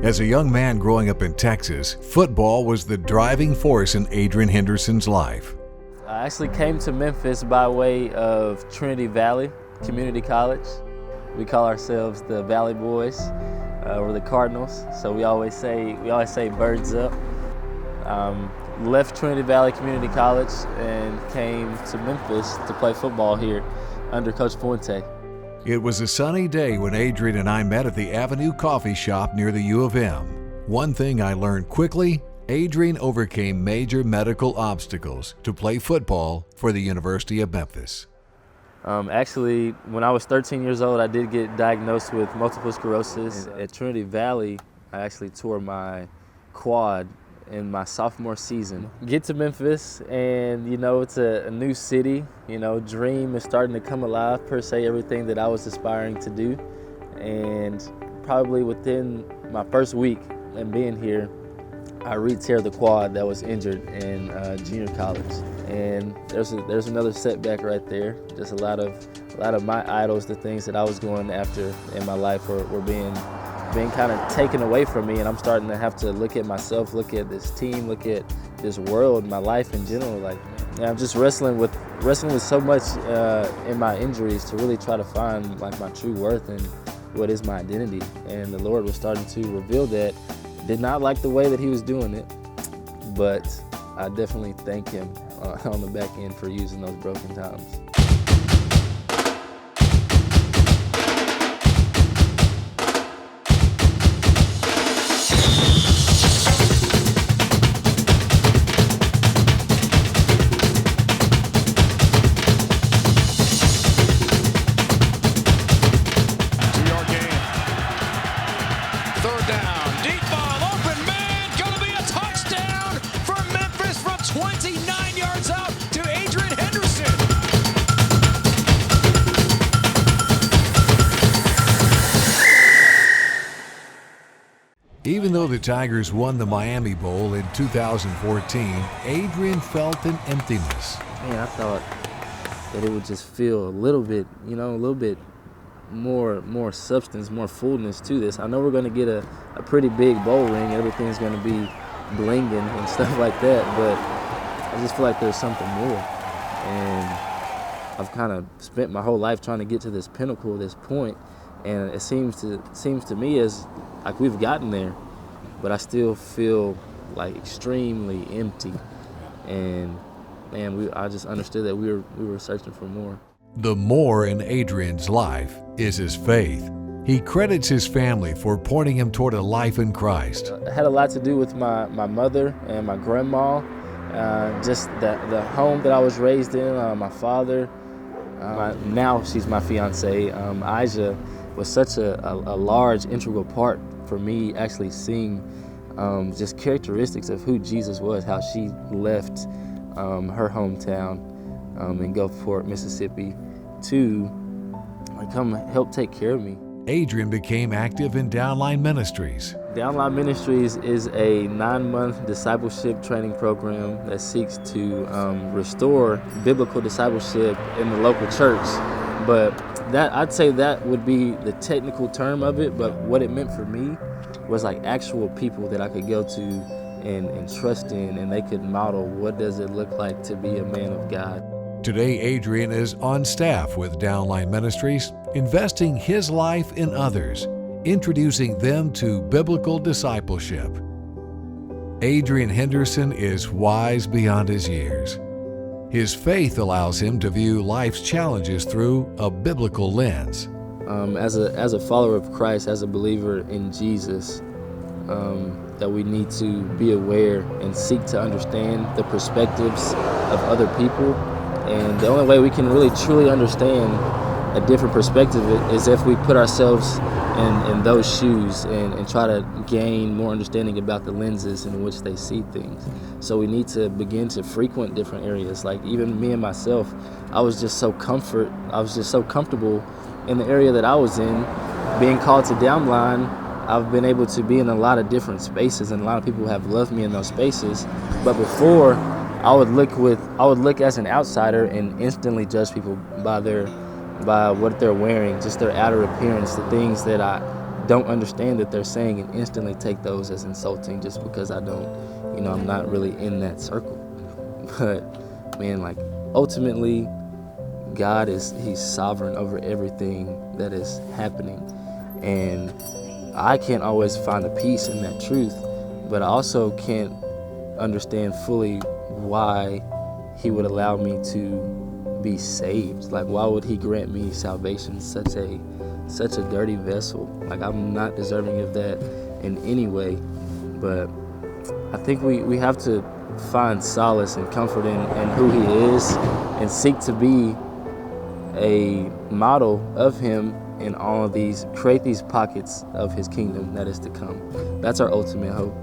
As a young man growing up in Texas, football was the driving force in Adrian Henderson's life. I actually came to Memphis by way of Trinity Valley Community College. We call ourselves the Valley Boys, or the Cardinals. So we always say birds up. Left Trinity Valley Community College and came to Memphis to play football here under Coach Fuente. It was a sunny day when Adrian and I met at the Avenue Coffee Shop near the U of M. One thing I learned quickly, Adrian overcame major medical obstacles to play football for the University of Memphis. Actually, when I was 13 years old, I did get diagnosed with multiple sclerosis. At Trinity Valley, I actually tore my quad in my sophomore season. Get to Memphis and, it's a new city. Dream is starting to come alive, per se, everything that I was aspiring to do. And probably within my first week and being here, I re-tear the quad that was injured in junior college. And there's another setback right there. Just a lot of my idols, the things that I was going after in my life were being kind of taken away from me, and I'm starting to have to look at myself, look at this team, look at this world, my life in general. I'm just wrestling with so much in my injuries to really try to find my true worth and what is my identity. And the Lord was starting to reveal that. Did not like the way that He was doing it, but I definitely thank Him on the back end for using those broken times. Even though the Tigers won the Miami Bowl in 2014, Adrian felt an emptiness. Man, I thought that it would just feel a little bit more substance, more fullness to this. I know we're going to get a pretty big bowl ring. Everything's going to be blinging and stuff like that, but I just feel like there's something more. And I've kind of spent my whole life trying to get to this pinnacle, this point, and it seems to me as like we've gotten there, but I still feel like extremely empty. And man, I just understood that we were searching for more. The more in Adrian's life is his faith. He credits his family for pointing him toward a life in Christ. It had a lot to do with my mother and my grandma, just the home that I was raised in, my father. Now she's my fiance. Aja was such a large, integral part for me actually seeing just characteristics of who Jesus was, how she left her hometown in Gulfport, Mississippi, to come help take care of me. Adrian became active in Downline Ministries. Downline Ministries is a 9-month discipleship training program that seeks to restore biblical discipleship in the local church. But I'd say that would be the technical term of it, but what it meant for me was like actual people that I could go to and trust in, and they could model what does it look like to be a man of God. Today, Adrian is on staff with Downline Ministries, investing his life in others, introducing them to biblical discipleship. Adrian Henderson is wise beyond his years. His faith allows him to view life's challenges through a biblical lens. As a follower of Christ, as a believer in Jesus, that we need to be aware and seek to understand the perspectives of other people. And the only way we can really truly understand a different perspective is if we put ourselves in those shoes and try to gain more understanding about the lenses in which they see things. So we need to begin to frequent different areas. Like even me and myself, I was just so comfortable in the area that I was in. Being called to Downline, I've been able to be in a lot of different spaces, and a lot of people have loved me in those spaces. But before, I would look as an outsider and instantly judge people by what they're wearing, just their outer appearance, the things that I don't understand that they're saying and instantly take those as insulting just because I don't, I'm not really in that circle. But man, like ultimately, God he's sovereign over everything that is happening. And I can't always find a peace in that truth, but I also can't understand fully why he would allow me to be saved. Like, why would he grant me salvation, such a dirty vessel? Like, I'm not deserving of that in any way. But I think we have to find solace and comfort in who he is and seek to be a model of him in all of these, create these pockets of his kingdom that is to come. That's our ultimate hope.